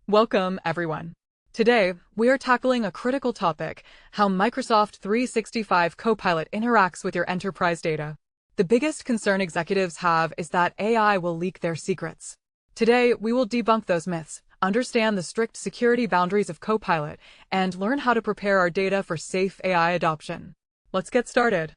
Welcome, everyone. Today, we are tackling a critical topic: how Microsoft 365 Copilot interacts with your enterprise data. The biggest concern executives have is that AI will leak their secrets. Today, we will debunk those myths, understand the strict security boundaries of Copilot, and learn how to prepare our data for safe AI adoption. Let's get started.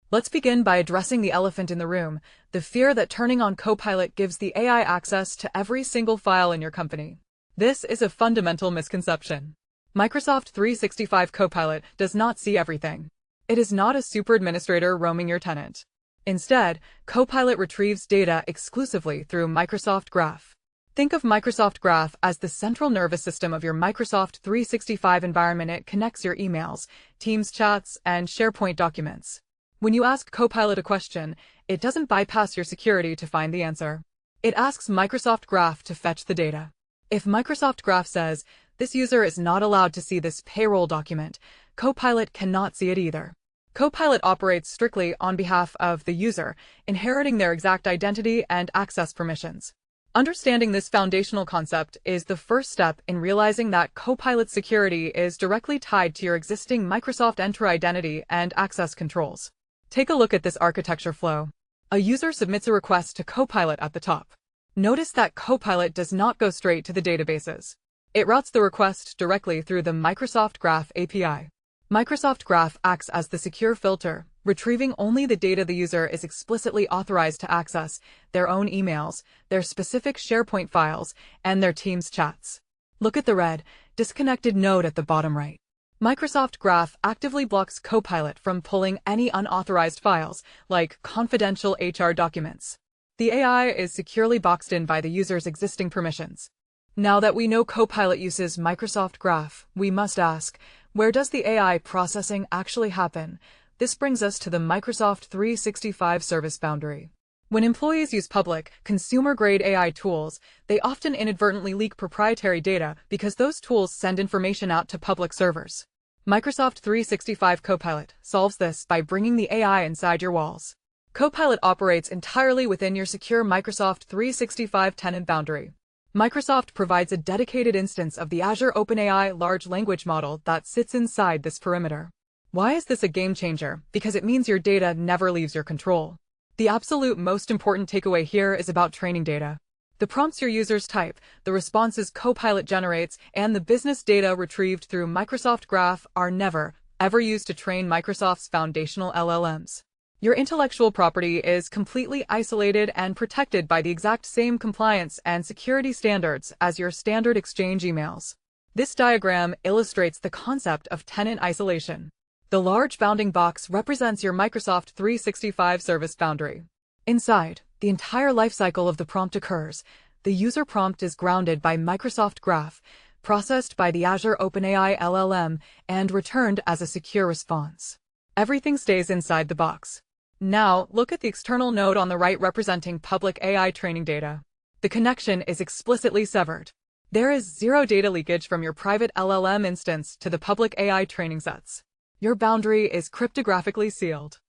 Let's begin by addressing the elephant in the room: the fear that turning on Copilot gives the AI access to every single file in your company. This is a fundamental misconception. Microsoft 365 Copilot does not see everything. It is not a super administrator roaming your tenant. Instead, Copilot retrieves data exclusively through Microsoft Graph. Think of Microsoft Graph as the central nervous system of your Microsoft 365 environment. It connects your emails, Teams chats, and SharePoint documents. When you ask Copilot a question, it doesn't bypass your security to find the answer. It asks Microsoft Graph to fetch the data. If Microsoft Graph says, "This user is not allowed to see this payroll document," Copilot cannot see it either. Copilot operates strictly on behalf of the user, inheriting their exact identity and access permissions. Understanding this foundational concept is the first step in realizing that Copilot's security is directly tied to your existing Microsoft Entra identity and access controls. Take a look at this architecture flow. A user submits a request to Copilot at the top. Notice that Copilot does not go straight to the databases. It routes the request directly through the Microsoft Graph API. Microsoft Graph acts as the secure filter, retrieving only the data the user is explicitly authorized to access: their own emails, their specific SharePoint files, and their Teams chats. Look at the red, disconnected node at the bottom right. Microsoft Graph actively blocks Copilot from pulling any unauthorized files, like confidential HR documents. The AI is securely boxed in by the user's existing permissions. Now that we know Copilot uses Microsoft Graph, we must ask, where does the AI processing actually happen? This brings us to the Microsoft 365 service boundary. When employees use public, consumer-grade AI tools, they often inadvertently leak proprietary data because those tools send information out to public servers. Microsoft 365 Copilot solves this by bringing the AI inside your walls. Copilot operates entirely within your secure Microsoft 365 tenant boundary. Microsoft provides a dedicated instance of the Azure OpenAI large language model that sits inside this perimeter. Why is this a game changer? Because it means your data never leaves your control. The absolute most important takeaway here is about training data. The prompts your users type, the responses Copilot generates, and the business data retrieved through Microsoft Graph are never, ever used to train Microsoft's foundational LLMs. Your intellectual property is completely isolated and protected by the exact same compliance and security standards as your standard Exchange emails. This diagram illustrates the concept of tenant isolation. The large bounding box represents your Microsoft 365 service boundary. Inside, the entire lifecycle of the prompt occurs. The user prompt is grounded by Microsoft Graph, processed by the Azure OpenAI LLM, and returned as a secure response. Everything stays inside the box. Now, look at the external node on the right representing public AI training data. The connection is explicitly severed. There is zero data leakage from your private LLM instance to the public AI training sets. Your boundary is cryptographically sealed.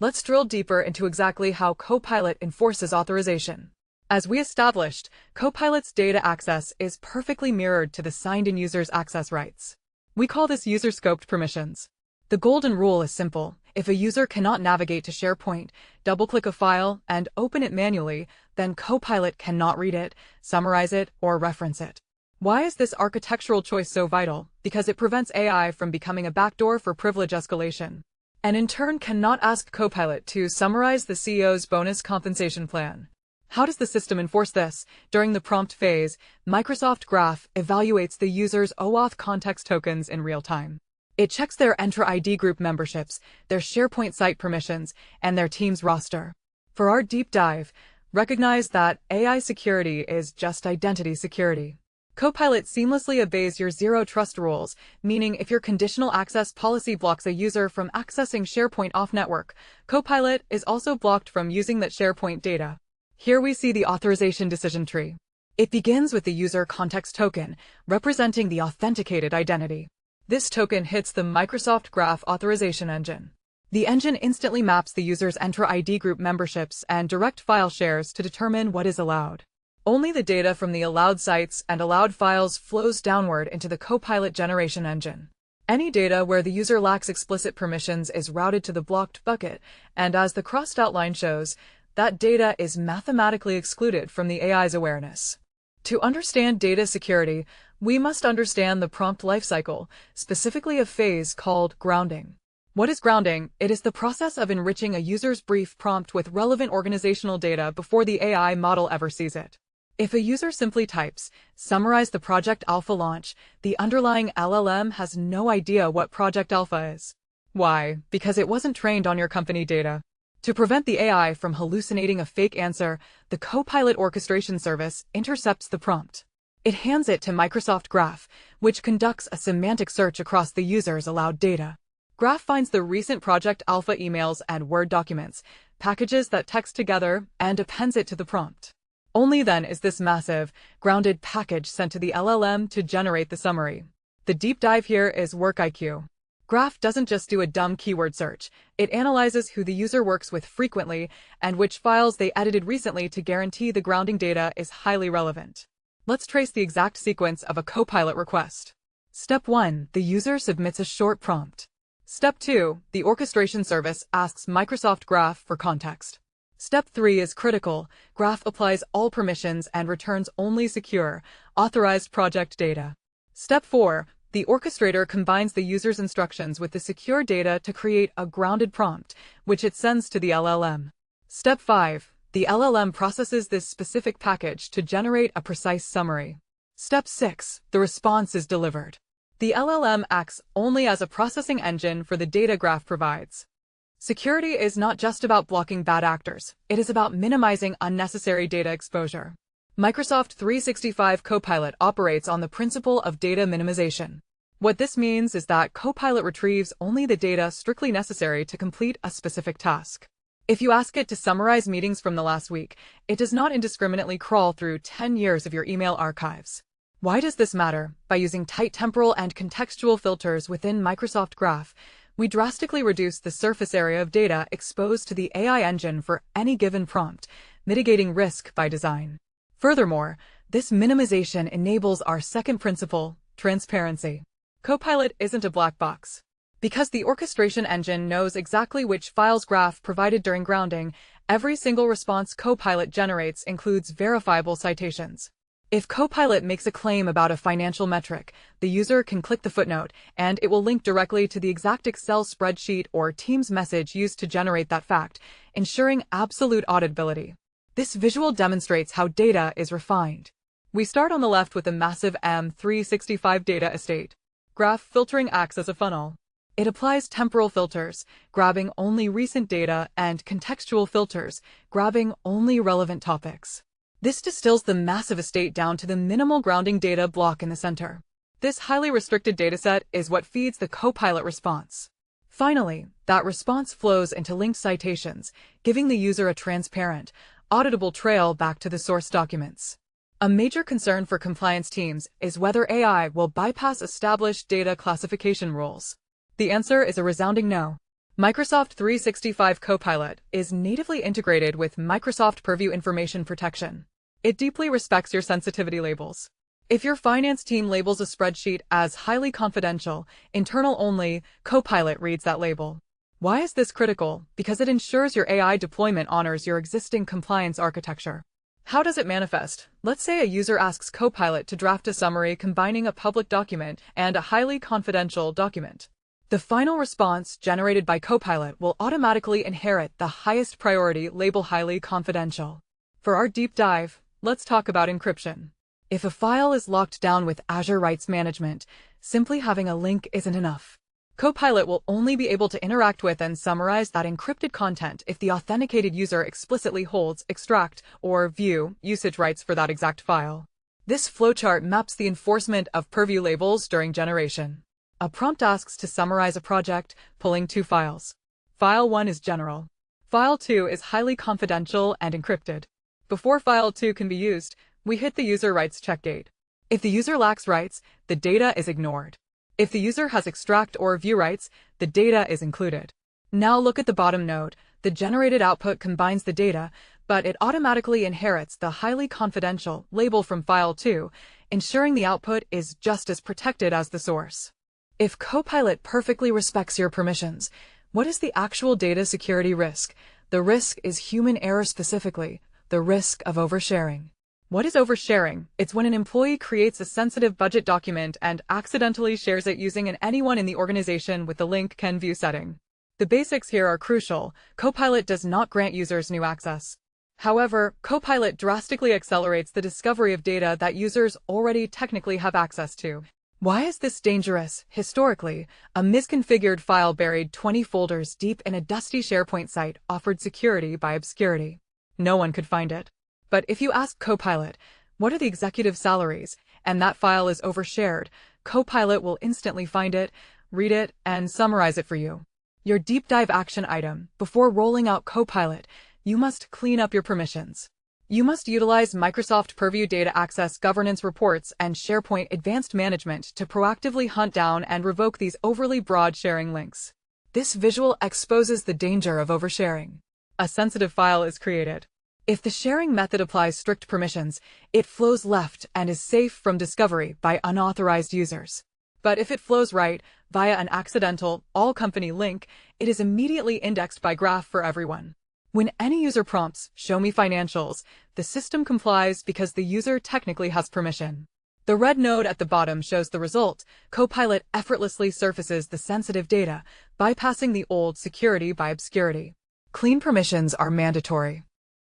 Let's drill deeper into exactly how Copilot enforces authorization. As we established, Copilot's data access is perfectly mirrored to the signed-in user's access rights. We call this user-scoped permissions. The golden rule is simple: if a user cannot navigate to SharePoint, double-click a file, and open it manually, then Copilot cannot read it, summarize it, or reference it. Why is this architectural choice so vital? Because it prevents AI from becoming a backdoor for privilege escalation, and in turn cannot ask Copilot to summarize the CEO's bonus compensation plan. How does the system enforce this? During the prompt phase, Microsoft Graph evaluates the user's OAuth context tokens in real time. It checks their Entra ID group memberships, their SharePoint site permissions, and their Teams roster. For our deep dive, recognize that AI security is just identity security. Copilot seamlessly obeys your zero trust rules, meaning if your conditional access policy blocks a user from accessing SharePoint off-network, Copilot is also blocked from using that SharePoint data. Here we see the authorization decision tree. It begins with the user context token, representing the authenticated identity. This token hits the Microsoft Graph authorization engine. The engine instantly maps the user's Entra ID group memberships and direct file shares to determine what is allowed. Only the data from the allowed sites and allowed files flows downward into the Copilot generation engine. Any data where the user lacks explicit permissions is routed to the blocked bucket, and as the crossed outline shows, that data is mathematically excluded from the AI's awareness. To understand data security, we must understand the prompt lifecycle, specifically a phase called grounding. What is grounding? It is the process of enriching a user's brief prompt with relevant organizational data before the AI model ever sees it. If a user simply types, "Summarize the Project Alpha launch," the underlying LLM has no idea what Project Alpha is. Why? Because it wasn't trained on your company data. To prevent the AI from hallucinating a fake answer, the Copilot orchestration service intercepts the prompt. It hands it to Microsoft Graph, which conducts a semantic search across the user's allowed data. Graph finds the recent Project Alpha emails and Word documents, packages that text together, and appends it to the prompt. Only then is this massive, grounded package sent to the LLM to generate the summary. The deep dive here is work IQ. Graph doesn't just do a dumb keyword search. It analyzes who the user works with frequently and which files they edited recently to guarantee the grounding data is highly relevant. Let's trace the exact sequence of a Copilot request. Step 1. The user submits a short prompt. Step 2. The orchestration service asks Microsoft Graph for context. Step 3 is critical. Graph applies all permissions and returns only secure, authorized project data. Step 4. The orchestrator combines the user's instructions with the secure data to create a grounded prompt, which it sends to the LLM. Step 5. The LLM processes this specific package to generate a precise summary. Step 6. The response is delivered. The LLM acts only as a processing engine for the data Graph provides. Security is not just about blocking bad actors, it is about minimizing unnecessary data exposure. Microsoft 365 Copilot operates on the principle of data minimization. What this means is that Copilot retrieves only the data strictly necessary to complete a specific task. If you ask it to summarize meetings from the last week, it does not indiscriminately crawl through 10 years of your email archives. Why does this matter? By using tight temporal and contextual filters within Microsoft Graph, we drastically reduce the surface area of data exposed to the AI engine for any given prompt, mitigating risk by design. Furthermore, this minimization enables our second principle, transparency. Copilot isn't a black box. Because the orchestration engine knows exactly which files Graph provided during grounding, every single response Copilot generates includes verifiable citations. If Copilot makes a claim about a financial metric, the user can click the footnote, and it will link directly to the exact Excel spreadsheet or Teams message used to generate that fact, ensuring absolute auditability. This visual demonstrates how data is refined. We start on the left with a massive M365 data estate. Graph filtering acts as a funnel. It applies temporal filters, grabbing only recent data, and contextual filters, grabbing only relevant topics. This distills the massive estate down to the minimal grounding data block in the center. This highly restricted dataset is what feeds the Copilot response. Finally, that response flows into linked citations, giving the user a transparent, auditable trail back to the source documents. A major concern for compliance teams is whether AI will bypass established data classification rules. The answer is a resounding no. Microsoft 365 Copilot is natively integrated with Microsoft Purview Information Protection. It deeply respects your sensitivity labels. If your finance team labels a spreadsheet as highly confidential, internal only, Copilot reads that label. Why is this critical? Because it ensures your AI deployment honors your existing compliance architecture. How does it manifest? Let's say a user asks Copilot to draft a summary combining a public document and a highly confidential document. The final response generated by Copilot will automatically inherit the highest priority label highly confidential. For our deep dive, let's talk about encryption. If a file is locked down with Azure Rights Management, simply having a link isn't enough. Copilot will only be able to interact with and summarize that encrypted content if the authenticated user explicitly holds extract or view usage rights for that exact file. This flowchart maps the enforcement of purview labels during generation. A prompt asks to summarize a project, pulling two files. File 1 is general. File 2 is highly confidential and encrypted. Before File 2 can be used, we hit the user rights check gate. If the user lacks rights, the data is ignored. If the user has extract or view rights, the data is included. Now look at the bottom node. The generated output combines the data, but it automatically inherits the highly confidential label from file 2, ensuring the output is just as protected as the source. If Copilot perfectly respects your permissions, what is the actual data security risk? The risk is human error, specifically, the risk of oversharing. What is oversharing? It's when an employee creates a sensitive budget document and accidentally shares it using anyone in the organization with the link "can view" setting. The basics here are crucial. Copilot does not grant users new access. However, Copilot drastically accelerates the discovery of data that users already technically have access to. Why is this dangerous? Historically, a misconfigured file buried 20 folders deep in a dusty SharePoint site offered security by obscurity. No one could find it. But if you ask Copilot, what are the executive salaries, and that file is overshared, Copilot will instantly find it, read it, and summarize it for you. Your deep dive action item: before rolling out Copilot, you must clean up your permissions. You must utilize Microsoft Purview Data Access Governance Reports and SharePoint Advanced Management to proactively hunt down and revoke these overly broad sharing links. This visual exposes the danger of oversharing. A sensitive file is created. If the sharing method applies strict permissions, it flows left and is safe from discovery by unauthorized users. But if it flows right, via an accidental, all-company link, it is immediately indexed by Graph for everyone. When any user prompts, "Show me financials," the system complies because the user technically has permission. The red node at the bottom shows the result. Copilot effortlessly surfaces the sensitive data, bypassing the old security by obscurity. Clean permissions are mandatory.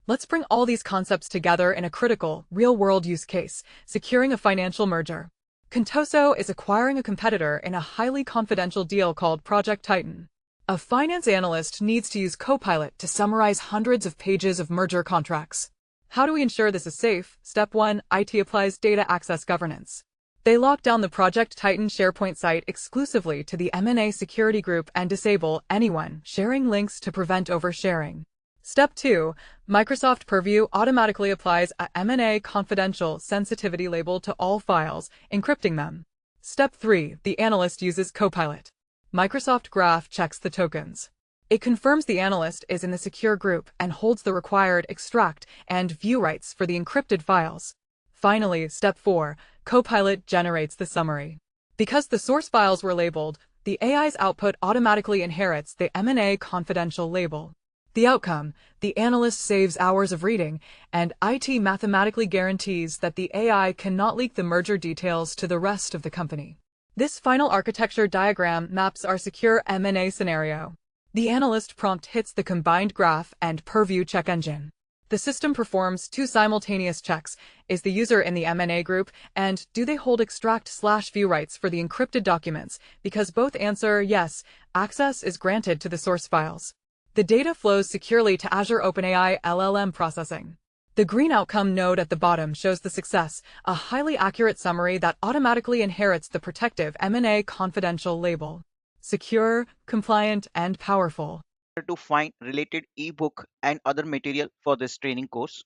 Let's bring all these concepts together in a critical, real-world use case: securing a financial merger. Contoso is acquiring a competitor in a highly confidential deal called Project Titan. A finance analyst needs to use Copilot to summarize hundreds of pages of merger contracts. How do we ensure this is safe? Step 1. IT applies data access governance. They lock down the Project Titan SharePoint site exclusively to the M&A security group and disable anyone sharing links to prevent oversharing. Step 2. Microsoft Purview automatically applies a M&A confidential sensitivity label to all files, encrypting them. Step 3. The analyst uses Copilot. Microsoft Graph checks the tokens. It confirms the analyst is in the secure group and holds the required extract and view rights for the encrypted files. Finally, Step 4. Copilot generates the summary. Because the source files were labeled, the AI's output automatically inherits the M&A confidential label. The outcome: the analyst saves hours of reading, and IT mathematically guarantees that the AI cannot leak the merger details to the rest of the company. This final architecture diagram maps our secure M&A scenario. The analyst prompt hits the combined Graph and Purview check engine. The system performs two simultaneous checks: is the user in the M&A group, and do they hold extract/view rights for the encrypted documents? Because both answer yes, access is granted to the source files. The data flows securely to Azure OpenAI LLM processing. The green outcome node at the bottom shows the success: a highly accurate summary that automatically inherits the protective M&A confidential label. Secure, compliant, and powerful. To find related ebook and other material for this training course,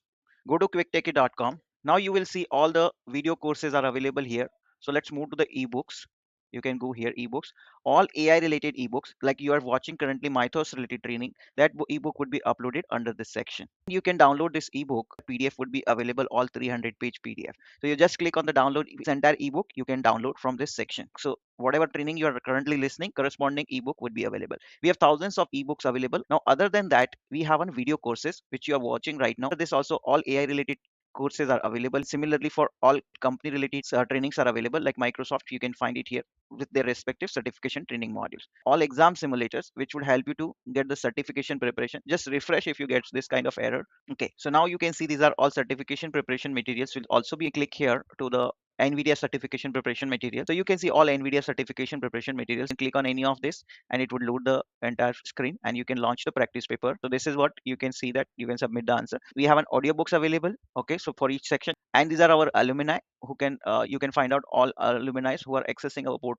go to quicktechie.com. Now you will see all the video courses are available here. So let's move to the ebooks. You can go here, ebooks. All AI related ebooks, like you are watching currently Mythos related training, that ebook would be uploaded under this section. You can download this ebook. PDF would be available, all 300-page PDF. So you just click on the download this entire ebook. You can download from this section. So whatever training you are currently listening, corresponding ebook would be available. We have thousands of ebooks available. Now, other than that, we have on video courses which you are watching right now. This also all AI related courses are available. Similarly, for all company related trainings are available, like Microsoft. You can find it here with their respective certification training modules. All exam simulators which would help you to get the certification preparation. Just refresh if you get this kind of error. Okay, so now you can see these are all certification preparation materials. Will also be click here to the NVIDIA certification preparation material. So you can see all NVIDIA certification preparation materials, and click on any of this and it would load the entire screen and you can launch the practice paper. So this is what you can see, that you can submit the answer. We have an audiobooks available. Okay, so for each section, and these are our alumni who can you can find out all alumni who are accessing our portal.